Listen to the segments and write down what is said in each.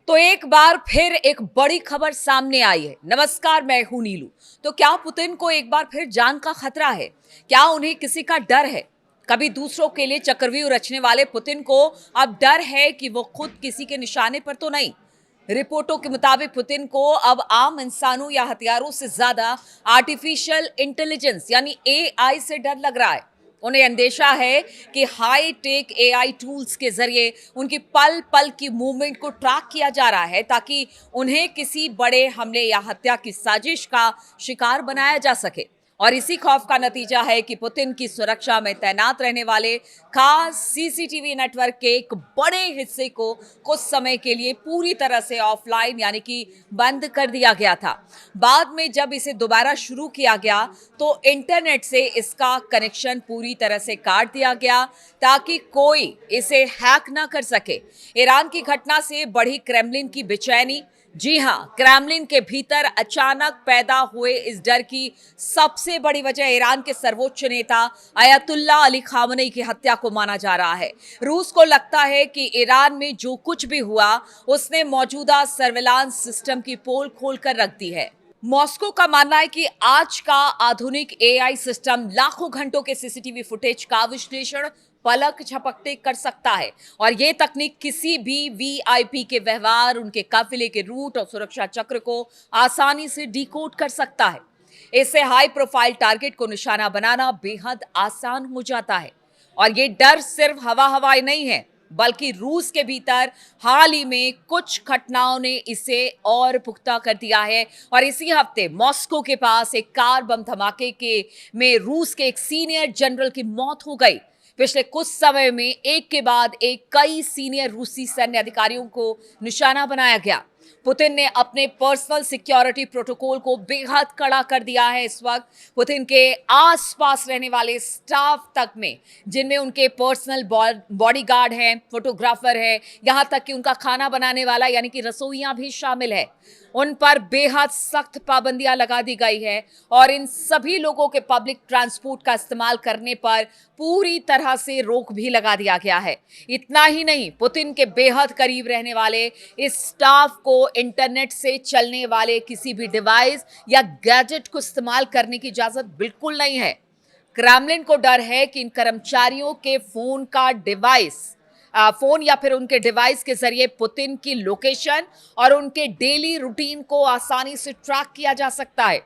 तो एक बार फिर एक बड़ी खबर सामने आई है। नमस्कार, मैं हूं नीलू। तो क्या पुतिन को एक बार फिर जान का खतरा है? क्या उन्हें किसी का डर है? कभी दूसरों के लिए चक्रव्यूह रचने वाले पुतिन को अब डर है कि वो खुद किसी के निशाने पर तो नहीं। रिपोर्टों के मुताबिक पुतिन को अब आम इंसानों या हथियारों से ज्यादा आर्टिफिशियल इंटेलिजेंस यानी एआई से डर लग रहा है। उन्हें अंदेशा है कि हाई टेक एआई टूल्स के जरिए उनकी पल पल की मूवमेंट को ट्रैक किया जा रहा है ताकि उन्हें किसी बड़े हमले या हत्या की साजिश का शिकार बनाया जा सके। और इसी खौफ का नतीजा है कि पुतिन की सुरक्षा में तैनात रहने वाले खास सीसीटीवी नेटवर्क के एक बड़े हिस्से को कुछ समय के लिए पूरी तरह से ऑफलाइन यानी कि बंद कर दिया गया था। बाद में जब इसे दोबारा शुरू किया गया तो इंटरनेट से इसका कनेक्शन पूरी तरह से काट दिया गया ताकि कोई इसे हैक ना कर सके। ईरान की घटना से बढ़ी क्रेमलिन की बेचैनी। जी हां, क्रेमलिन के भीतर अचानक पैदा हुए इस डर की सबसे बड़ी वजह ईरान के सर्वोच्च नेता अयतुल्ला अली खामनेई की हत्या को माना जा रहा है। रूस को लगता है कि ईरान में जो कुछ भी हुआ उसने मौजूदा सर्विलांस सिस्टम की पोल खोलकर रख दी है। मॉस्को का मानना है कि आज का आधुनिक एआई सिस्टम लाखों घंटों के सीसीटीवी फुटेज का विश्लेषण पलक झपकते कर सकता है और ये तकनीक किसी भी वीआईपी के व्यवहार, उनके काफिले के रूट और सुरक्षा चक्र को आसानी से डिकोड कर सकता है। इससे हाई प्रोफाइल टारगेट को निशाना बनाना बेहद आसान हो जाता है। और ये डर सिर्फ हवा हवाई नहीं है, बल्कि रूस के भीतर हाल ही में कुछ घटनाओं ने इसे और पुख्ता कर दिया है। और इसी हफ्ते मॉस्को के पास एक कार बम धमाके के में रूस के एक सीनियर जनरल की मौत हो गई। पिछले कुछ समय में एक के बाद एक कई सीनियर रूसी सैन्य अधिकारियों को निशाना बनाया गया। पुतिन ने अपने पर्सनल सिक्योरिटी प्रोटोकॉल को बेहद कड़ा कर दिया है। इस वक्त पुतिन के आसपास रहने वाले स्टाफ तक में, जिनमें उनके पर्सनल बॉडीगार्ड हैं, फोटोग्राफर है, यहां तक कि उनका खाना बनाने वाला यानी कि रसोइयां भी शामिल है, उन पर बेहद सख्त पाबंदियां लगा दी गई है। और इन सभी लोगों के पब्लिक ट्रांसपोर्ट का इस्तेमाल करने पर पूरी तरह से रोक भी लगा दिया गया है। इतना ही नहीं, पुतिन के बेहद करीब रहने वाले इस स्टाफ को इंटरनेट से चलने वाले किसी भी डिवाइस या गैजेट को इस्तेमाल करने की इजाजत बिल्कुल नहीं है। क्रेमलिन को डर है कि इन कर्मचारियों के फोन या फिर उनके डिवाइस के जरिए पुतिन की लोकेशन और उनके डेली रूटीन को आसानी से ट्रैक किया जा सकता है।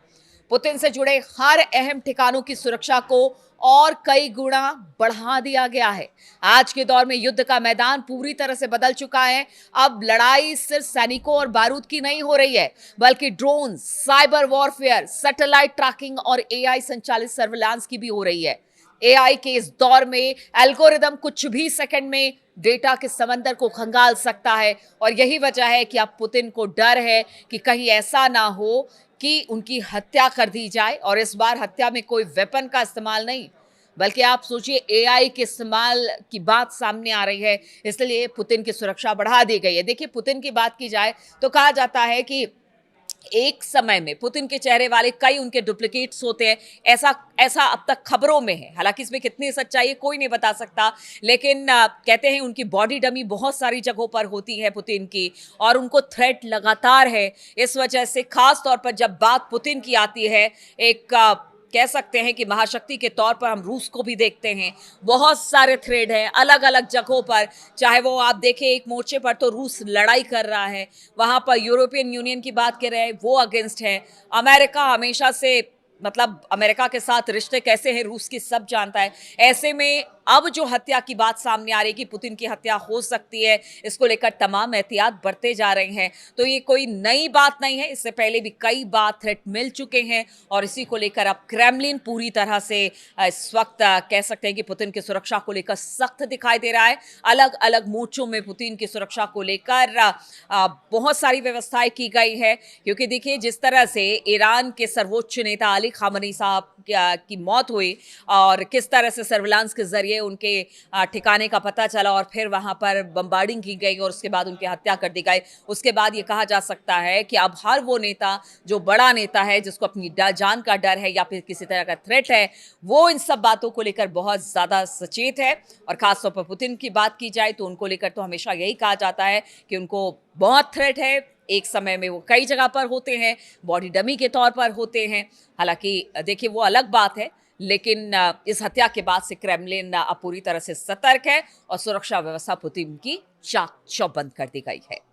पुतिन से जुड़े हर अहम ठिकानों की सुरक्षा को और कई गुना बढ़ा दिया गया है। आज के दौर में युद्ध का मैदान पूरी तरह से बदल चुका है। अब लड़ाई सिर्फ सैनिकों और बारूद की नहीं हो रही है, बल्कि drone, cyber warfare, satellite trekking और एआई संचालित सर्विलांस की भी हो रही है। एआई के इस दौर में एल्गोरिदम कुछ भी सेकंड में डेटा के समंदर को खंगाल सकता है। और यही वजह है कि अब पुतिन को डर है कि कहीं ऐसा ना हो कि उनकी हत्या कर दी जाए। और इस बार हत्या में कोई वेपन का इस्तेमाल नहीं, बल्कि आप सोचिए एआई के इस्तेमाल की बात सामने आ रही है। इसलिए पुतिन की सुरक्षा बढ़ा दी गई है। देखिए, पुतिन की बात की जाए तो कहा जाता है कि एक समय में पुतिन के चेहरे वाले कई उनके डुप्लीकेट्स होते हैं। ऐसा ऐसा अब तक खबरों में है। हालांकि इसमें कितनी सच्चाई है कोई नहीं बता सकता, लेकिन कहते हैं उनकी बॉडी डमी बहुत सारी जगहों पर होती है पुतिन की, और उनको थ्रेट लगातार है। इस वजह से खास तौर पर जब बात पुतिन की आती है, एक कह सकते हैं कि महाशक्ति के तौर पर हम रूस को भी देखते हैं। बहुत सारे थ्रेड हैं अलग अलग जगहों पर, चाहे वो आप देखें एक मोर्चे पर तो रूस लड़ाई कर रहा है, वहां पर यूरोपियन यूनियन की बात कर रहे हैं, वो अगेंस्ट है। अमेरिका हमेशा से, मतलब अमेरिका के साथ रिश्ते कैसे हैं रूस की सब जानता है। ऐसे में अब जो हत्या की बात सामने आ रही है कि पुतिन की हत्या हो सकती है, इसको लेकर तमाम एहतियात बरते जा रहे हैं। तो ये कोई नई बात नहीं है, इससे पहले भी कई बार थ्रेट मिल चुके हैं और इसी को लेकर अब क्रेमलिन पूरी तरह से इस वक्त कह सकते हैं कि पुतिन की सुरक्षा को लेकर सख्त दिखाई दे रहा है। अलग अलग मोर्चों में पुतिन की सुरक्षा को लेकर बहुत सारी व्यवस्थाएं की गई है, क्योंकि देखिए जिस तरह से ईरान के सर्वोच्च नेता अली खामनेई साहब की मौत हुई और किस तरह से सर्विलांस के जरिए उनके ठिकाने का पता चला और फिर वहां पर बम्बार्डिंग की गई और उसके बाद उनकी हत्या कर दी गई, उसके बाद ये कहा जा सकता है कि अब हर वो नेता जो बड़ा नेता है जिसको अपनी जान का डर है या फिर किसी तरह का थ्रेट है, वो इन सब बातों को लेकर बहुत ज्यादा सचेत है। और खासतौर पर पुतिन की बात की जाए तो उनको लेकर तो हमेशा यही कहा जाता है कि उनको बहुत थ्रेट है। एक समय में वो कई जगह पर होते हैं, बॉडी डमी के तौर पर होते हैं। हालांकि देखिए वो अलग बात है, लेकिन इस हत्या के बाद से क्रेमलिन अब पूरी तरह से सतर्क है और सुरक्षा व्यवस्था पुतिन की चाक चौबंद कर दी गई है।